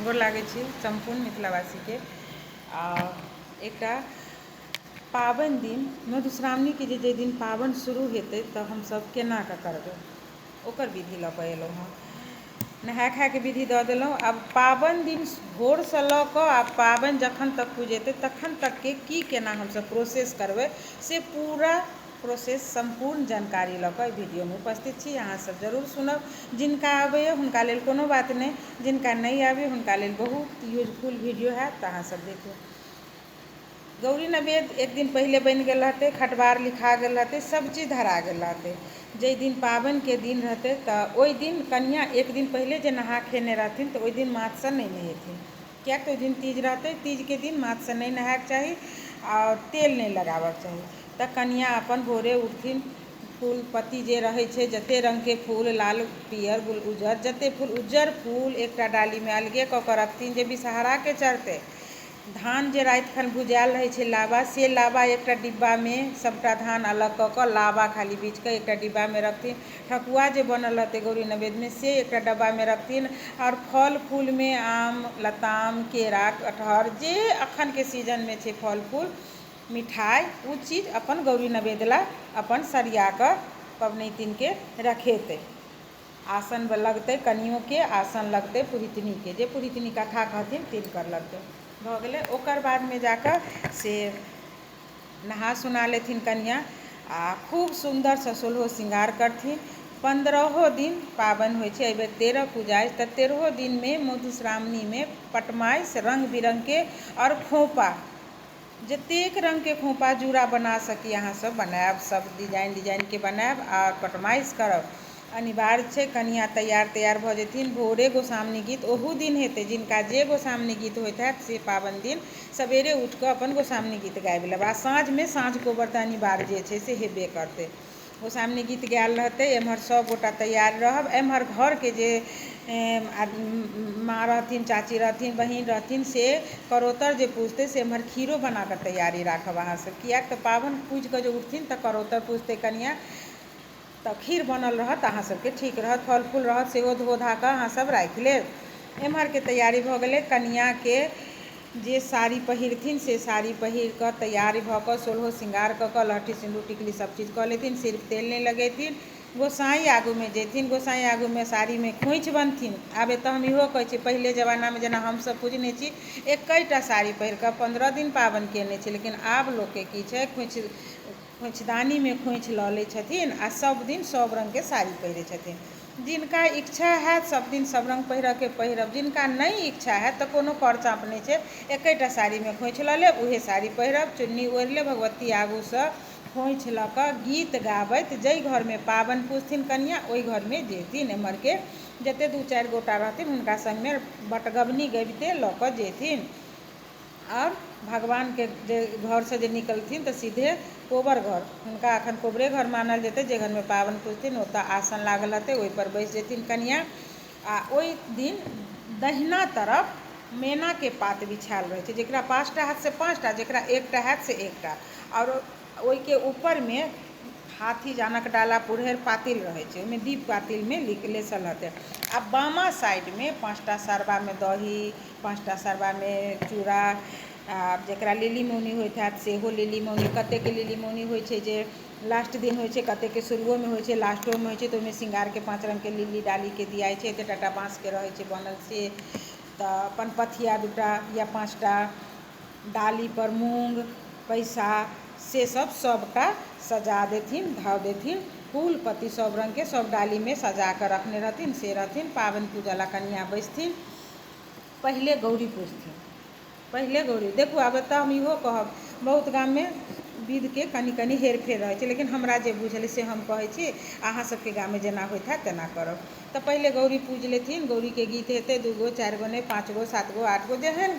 गोर लागै छी सम्पूर्ण मिथिलावासी के। एकटा पाबनि दिन मधुश्रावणी के जे दिन पाबनि शुरू हेतै तऽ हमसब केना कऽ करबै ओकर विधि लऽ कऽ एलहुँ हँ। नहाय खायके विधि दऽ देलहुँ। आब पाबनि दिन भोरसँ लऽ कऽ आ पाबनि जखन तक पुजेतै तखन तकके की केना हमसब प्रोसेस करबै से पूरा प्रोसेस सम्पूर्ण जानकारी लऽ कऽ एहि वीडियोमे उपस्थित छी। अहाँसब जरूर सुनब। जिनका आबैए हुनका लेल कोनो बात नहि, जिनका नहीं आबैए हुनका लेल बहुत यूजफुल वीडियो हैत, तऽ अहाँसब देखू। गौरी नवेद एक दिन पहिले बनि गेल रहतै, खटबार लिखा गेल रहतै, सबचीज धरा गेल रहतै। जाहि दिन पाबनिके दिन रहतै तऽ ओहि दिन कनिआँ एक दिन पहिले जे नहा खेने रहथिन तऽ ओहि दिन माथसँ नहि नहेथिन, किएक तऽ ओहि दिन तीज रहतै। तीजके दिन माथसँ नहि नहायके चाही आओर तेल नहि लगाबऽके चाही। तऽ कनिआँ अपन भोरे उठथिन, फूल पत्ती जे रहै छै जतेक रङ्गके फूल, लाल पियर उज्जर, जतेक फूल, उज्जर फूल एकटा डालीमे अलगे कऽ कऽ रखथिन जे विषहाराके चढ़तै। धान जे राति खन भुजायल रहै छै लाबा, से लाबा एकटा डिब्बामे सबटा धान अलग कऽ कऽ लाबा खाली बीछ कऽ एकटा डिब्बामे रखथिन। ठकुआ जे बनल रहतै गौरी नवेदमे से एकटा डब्बामे रखथिन। आओर फल फूलमे आम, लताम, केरा, कटहर जे एखनके सीजनमे छै फल फूल, मिठाइ, ओ चीज अपन गौरी नवेद लए अपन सरिया कऽ पबनैतिनके रखेतै। आसन लगतै, कनियोँके आसन लगतै, पुरहितनीके, जे पुरहितनी कथा कहथिन तिनकर लगतै। भऽ गेलै। ओकर बादमे जाकऽ से नहा सुना लेथिन कनिआँ आ खूब सुन्दरसँ सोलहो श्रृंगार करथिन। 15 दिन पाबनि होइ छै, एहिबेर 13 पूजा अछि तऽ 13 दिनमे मधुश्रावणीमे पटमाइश रङ्ग बिरङ्गके आओर खोँपा, जतेक रङ्गके खोँपा जूड़ा बना सकी अहाँसब बनायब, सब डिजाइन डिजाइनके बनायब आ पटमाइश करब अनिवार्य छै। कनिआँ तैयार भऽ जेथिन। भोरे गोसाउनी गीत ओहू दिन हेतै, जिनका जे गोसाउनी गीत होइत हैत से पाबनि दिन सवेरे उठि कऽ अपन गोसाउनी गीत गाबि लेब। आ साँझमे साँझ कोबर तऽ अनिवार्य जे छै से हेबे करतै। गोसाउनी गीत गायल रहतै, एम्हर सबगोटा तैयार रहब। एम्हर घरके जे माँ रहथिन, चाची रहथिन, बहिन रहथिन, से करोतर जे पूजतै से एम्हर खीरो बना कऽ तैयारी राखब अहाँसब, किएक तऽ पाबनि पूजि कऽ जे उठथिन तऽ करोतर पूजतै कनिआँ, तऽ खीर बनल रहत अहाँ सबके ठीक रहत। फल फूल रहत सेहो धो धा कऽ अहाँसब राखि लेब। एम्हरके तैयारी भऽ गेलै। कनिआँके जे साड़ी पहिरथिन से साड़ी पहिर कऽ तैयार भऽ कऽ सोलहो श्रृंगार कऽ कऽ लहठी सिन्दूर टिकली सबचीज कऽ लेथिन, सिर्फ तेल नहि लगेथिन। गोसाईं आगूमे जेथिन, गोसाईं आगूमे साड़ीमे खोइछ बन्हथिन। आब एतऽ हम इहो कहै छी, पहिले जमानामे जेना हमसब पूजने छी एकेटा साड़ी पहिर कऽ 15 दिन पाबनि केने छी, लेकिन आब लोकके की छै, खोइछदानीमे खोइछ लऽ लै छथिन आ सब दिन सब रङ्गके साड़ी पहिरै छथिन। जिनका इच्छा हैत सब दिन सब रङ्ग पहिरऽके पहिरब, जिनका नहि इच्छा हैत तऽ कोनो कर चाँप नहि छै, एकेटा साड़ीमे खोइछ लऽ लेब, उहे साड़ी पहिरब, चुन्नी ओढ़ि लेब, भगवती आगूसँ खोइछ लऽ कऽ गीत गाबैत जाहि घरमे पाबनि पूजथिन कनिआँ ओहि घरमे जेथिन। एम्हरके जतेक 2-4 गोटा रहथिन हुनका सङ्गमे बटगबनी गबिते लऽ कऽ जेथिन। आओर भगवानके जे घरसँ जे निकलथिन तऽ सीधे कोबर घर, हुनका एखन कोबरे घर मानल जेतै, जे घरमे पाबनि पूजथिन ओतऽ आसन लागल रहतै, ओहिपर बैसि जेथिन कनिआँ। आ ओहि दिन दहिना तरफ मैनाके पात बिछायल रहै छै, जकरा 5टा हैत से 5टा, जकरा एकटा हैत से एकटा। आओर ओहिके ऊपरमे हाथी जानक डाला पुरहरि पातिल रहै छै, ओहिमे दीप पातिलमे लेसल रहतै। आ बामा साइडमे 5टा सरबामे दही, 5टा सरबामे चूड़ा, आ जकरा लिली मौनी होइत हैत सेहो लिली मौनी, कतेकके लिली मौनी होइ छै जे लास्ट दिन होइ छै, कतेकके शुरुओमे होइ छै, लास्टोमे होइ छै, तऽ ओहिमे श्रृंगारके 5 रङ्गके लिली डालीके दियाइ छै, एतेक टाटा बाँसके रहै छै बनल से। तऽ अपन पथिया 2टा या 5टा, डालीपर मूँग पैसा से सब सबटा सजा देथिन, धऽ देथिन। फूल पत्ती सब रङ्गके सब डालीमे सजा कऽ रखने रहथिन, से रहथिन। पाबनि पूजऽ लए कनिआँ बैसथिन। पहिले गौरी पूजथिन, पहिले गौरी। देखू आब एतऽ हम इहो कहब, बहुत गाममे विधिके कनि कनि हेरफेर रहै छै, लेकिन हमरा जे बुझल से हम कहै छी, अहाँ सबके गाममे जेना होइत हैत तेना करब। तऽ पहिले गौरी पूजि लेथिन। गौरीके गीत हेतै 2 गो 4 गो नहि, 5 गो 7 गो 8 गो, जेहन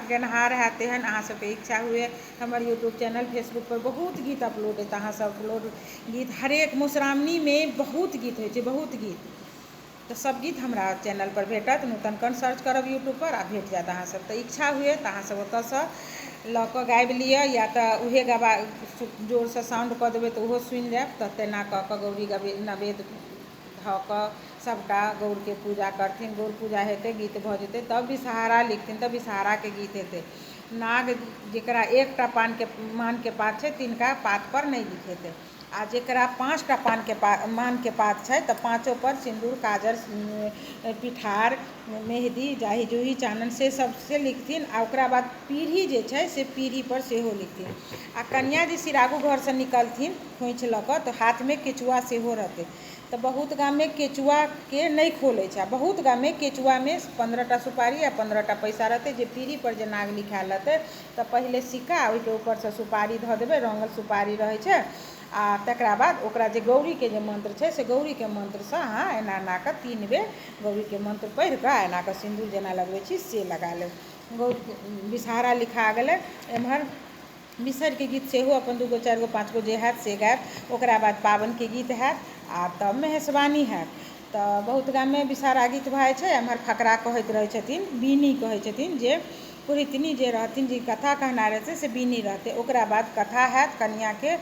गेनहार हैत तेहन अहाँ सबके इच्छा हुए। हमर यूट्यूब चैनल फेसबुकपर बहुत गीत अपलोड अछि, अहाँसब अपलोड गीत हरेक मधुश्रावणीमे बहुत गीत होइ छै, बहुत गीत। तऽ सब गीत हमरा चैनलपर भेटत, नूतन कण सर्च करब यूट्यूबपर आ भेट जायत अहाँसब। तऽ इच्छा हुए तऽ अहाँसब ओतऽसँ लऽ कऽ गाबि लिअ, या तऽ उहे गबा जोरसँ साउण्ड कऽ देबै तऽ ओहो सुनि लेब। तऽ तेना कऽ कऽ गौरी नवेद धऽ कऽ सबटा गौरके पूजा करथिन। गौर पूजा हेतै, गीत भऽ जेतै, तब विषहारा लिखथिन, तब विषहाराके गीत हेतै। नाग जकरा एकटा मानके पात छै तिनका पात पर नहीं लिखेतै, आ जकरा 5टा मानके पात छै तऽ 5ओं पर सिंदूर, काजर, पिठार, मेहदी, जाही जूही, चानन से सब से लिखथिन। आ ओकरा बाद पीढ़ी जे छै से पीढ़ी पर सेहो लिखथिन। आ कन्या जे सिरागू घरसँ निकलथिन खोइछ लऽ कऽ तऽ हाथमे केचुआ सेहो रहतै। तऽ बहुत गाममे केचुआके नहीं खोलै छै, बहुत गाममे केचुआमे 15टा सुपारी आ 15टा पैसा रहतै। जे पीढ़ी पर जे नाग लिखायल रहतै तऽ पहिले सिक्का, ओहिके ऊपरसँ सुपारी धऽ देबै, रंगल सुपारी रहै छै। आ तकरा बाद ओकरा जे गौरीके जे मंत्र छै से गौरीके मंत्रसँ अहाँ एना एना कऽ 3 बेर गौरीके मंत्र पढ़ि कऽ एना कऽ सिंदूर जेना लगबै छी से लगा लेब। विषहारा लिखा गेलै। एम्हर बिसहरिके गीत सेहो अपन 2 गो 4 गो 5 गो जे हैत से गायब। ओकरा बाद पाबनिके गीत हैत आ तब महेशवाणी हैत। तऽ बहुत गाममे विषहारा गीत भऽ जाइ छै। एम्हर फकरा कहैत रहै छथिन, बीनी कहै छथिन, जे पुरहितनी जे रहथिन जे कथा कहना रहतै से बीनी रहतै। ओकरा बाद कथा हैत। कनियाँके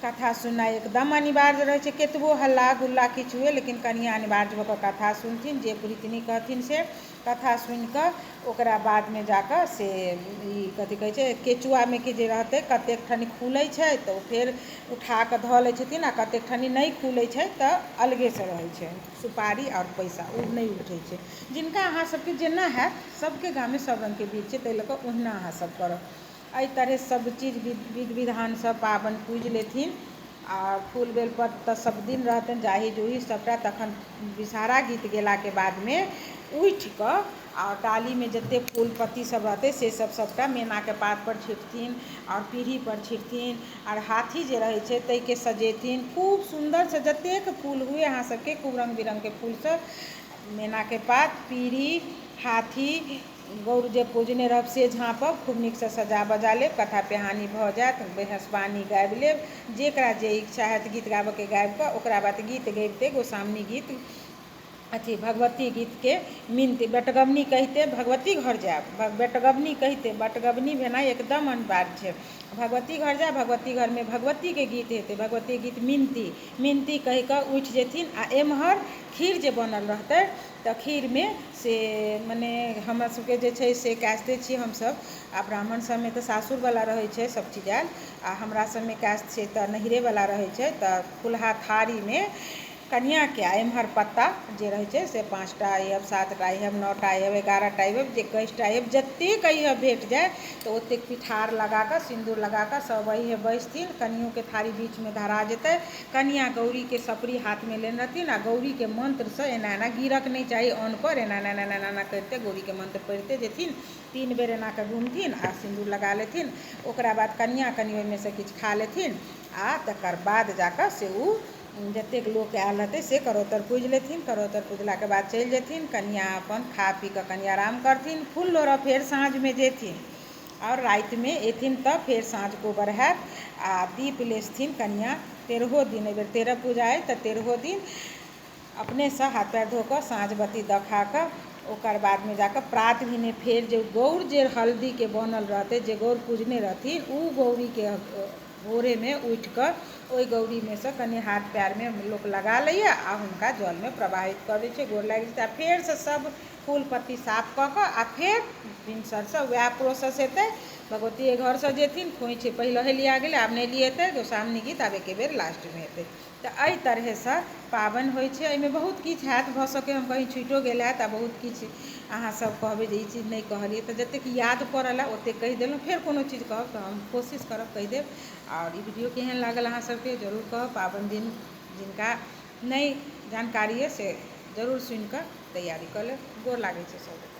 कथा सुननाइ एकदम अनिवार्य रहै छै। कतबो हल्ला गुल्ला किछु हुए लेकिन कनियाँ अनिवार्य भऽ कऽ कथा सुनथिन। जे पुरहितनी कहथिन से कथा सुनि कऽ ओकरा बादमे जाकऽ से ई कथी कहै छै केचुआमे के जे रहतै कतेक ठनी खुलै छै तऽ ओ फेर उठा कऽ धऽ लै छथिन, आ कतेक ठनी नहीं खुलै छै तऽ अलगेसँ रहै छै सुपारी आओर पैसा, ओ नहीं उठै छै। जिनका अहाँ सबके जेना हैत, सबके गाममे सब रङ्गके विध छै, ताहि लऽ कऽ ओहिना अहाँ सब करब। एहि तरह सब चीज विधि विधानसँ पाबनि पूजि लेथिन। आ फूल बेलपत्र तऽ सब दिन रहतनि, जाही जूही सबटा। तखन विषहारा गीत गेलाके बादमे उठि कऽ आ डालीमे जतेक फूल पत्ती सब रहतै से सब सबटा मैनाके पात पर छिटथिन आओर पीढ़ी पर छिटथिन। आओर हाथी जे रहै छै ताहिके सजेथिन खूब सुन्दरसँ। जतेक फूल हुए अहाँ सबके खूब रङ्ग बिरङ्गके फूलसँ मैनाके पात, पीढ़ी, हाथी, गौर जे पूजने रहब से झाँपब, खूब नीकसँ सजा बजा लेब। कथा पिहानी भऽ जायत, महेशवाणी गाबि लेब। जकरा जे इच्छा हैत गीत गाबऽके गाबि कऽ ओकरा बाद गीत गाबिते गोसाउनी गीत अथी भगवती गीतके मिनती बटगबनी कहिते भगवती घर जायब। बटगबनी कहिते, बटगबनी भेनाइ एकदम अनिवार्य छै। भगवती घर जायब, भगवती घरमे भगवतीके गीत हेतै, भगवतीके गीत मिनती कहि कऽ उठि जेथिन। आ एम्हर खीर जे बनल रहतै तऽ खीरमे से मने हमरा सबके जे छै से कास्ते छियै हमसब, आ ब्राह्मण सबमे तऽ सासुरवला रहै छै सब चीज आयल, आ हमरा सबमे कास्ट छै तऽ नैहरेवला रहै छै। तऽ फुलहा थारीमे कनियाँके आ एम्हर पत्ता जे रहै छै से 5टा अइहब, 7टा अइहब, 9टा अइहब, 11टा अइहब, 21टा अइहब, जतेक अइहब भेट जाय तऽ ओतेक पिठार लगा कऽ सिन्दूर लगा कऽ सब अइहब बैसथिन। कनियोँके थारी बीचमे धरा जेतै। कनियाँ गौरीके सपरी हाथमे लेने रहथिन आ गौरीके मंत्रसँ एना एना गिरक नहि चाही अन्न पर, एना एना एना एना करिते गौरीके मंत्र पढ़िते जेथिन। 3 बेर एना कऽ घुमथिन आ सिन्दूर लगा लेथिन। ओकरा बाद कनियाँ कनि ओहिमे सँ किछु खा लेथिन आ तकर बाद जाकऽ से ओ जतेक लोक आयल रहतै से करोतर पूजि लेथिन। करोतर पूजलाके बाद चलि जेथिन। कनियाँ अपन खा पी कऽ कनि आराम करथिन। फूल लोढ़ऽ फेर साँझमे जेथिन आओर रातिमे एथिन तऽ फेर साँझ कोबर हैत आ दीप लेसथिन कनियाँ। 13हो दिन, एहिबेर 13 पूजा अइ तऽ 13हो दिन अपनेसँ हाथ पैर धो कऽ साँझ बत्ती देखा कऽ ओकर बादमे जाकऽ प्रात भेने फेर जे गौर जे हल्दीके बनल रहतै, जे गौर पूजने रहथिन, ओ गौरीके भोरेमे उठि कऽ ओहि गौरीमे सँ कनि हाथ पैरमे लोक लगा लैए आ हुनका जलमे प्रवाहित कऽ दै छै, गोर लागि दै छै। आ फेरसँ सब फूल पत्ती साफ कऽ कऽ आ फेर भिनसरसँ वएह प्रोसेस हेतै। भगवतीके घरसँ जेथिन, खोइछ पहिले लिया गेलै, आब नहि लिएतै, गोसाउनी गीत आब एके बेर लास्टमे हेतै। तऽ एहि तरहेसँ पाबनि होइ छै। एहिमे बहुत किछु हैत, भऽ सकै हम कहीँ छुटिओ गेल हैत आ बहुत किछु अहाँ सब कहबै जे ई चीज नहि कहलिए, तऽ जतेक याद पड़ल है ओतेक कहि देलहुँ। फेर कोनो चीज कहब तऽ हम कोशिश करब कहि देब। आओर ई वीडियो केहन लागल अहाँ सबके जरूर कहब। पाबनि दिन जिनका नहीं जानकारी है से जरूर सुनि कऽ तैयारी कऽ लेब। गोर लागै छै सब।